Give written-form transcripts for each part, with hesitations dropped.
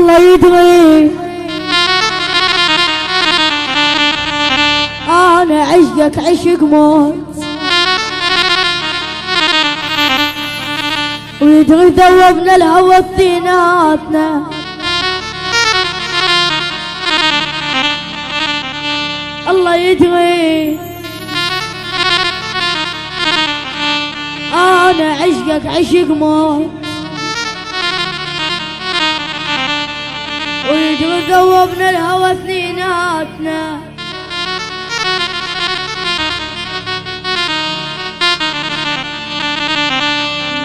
الله يدري انا عشقك عشق موت، ويدري ذوبنا الهوى اثنيناتنا، الله يدري انا عشقك عشق موت، ويدري ذوبنا الهوى اثنيناتنا.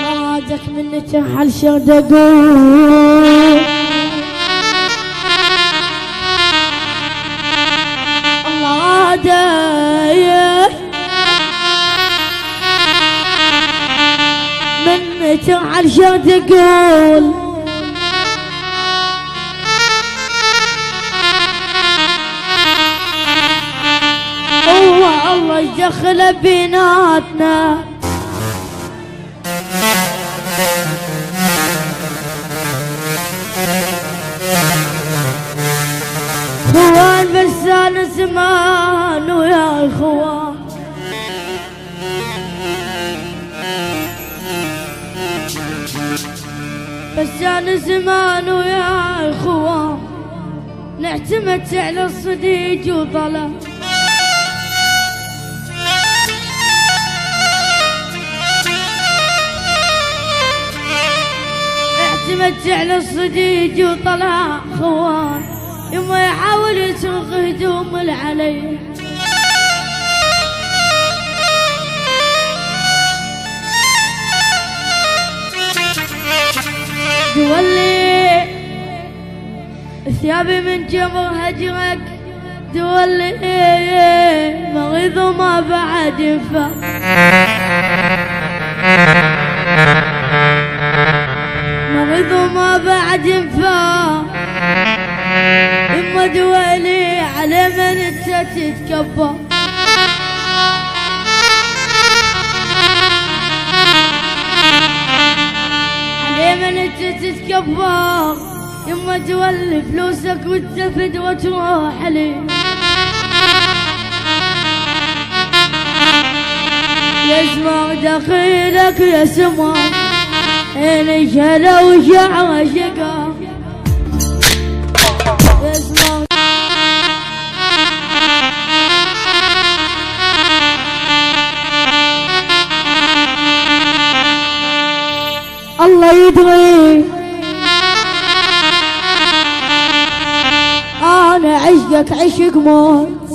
مرادك مني تنحل شرد اقول الله رادك مني تنحل شرد اقول الله يدخل بيناتنا. خوان بسان زمان ويا خوان، بسان زمان ويا خوان، نعتمد على الصديق وظلام، اعتمدت على الصديق وطلع خوان، يما يحاول يسوق هدوم العلي، تولي ثيابي من جمر هجرك، تولي مريض وما بعد ينفع، مريض وما بعد ينفع، يما دوالي على من انت تتكبر، على من انت تتكبر، يما تولي فلوسك وتزفد وتروح لي، يسمع دخيلك يسمع نجهله وشعره شقا، يسمع الله يدري انا عشقك عشق موت،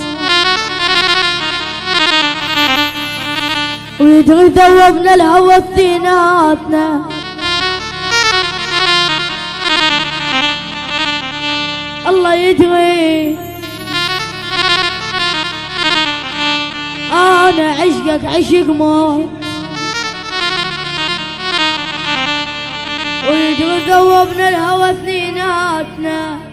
ويدري ذوبنا الهوى اثنيناتنا، الله يدري انا عشقك عشق موت، ويدري ذوبنا الهوى اثنيناتنا.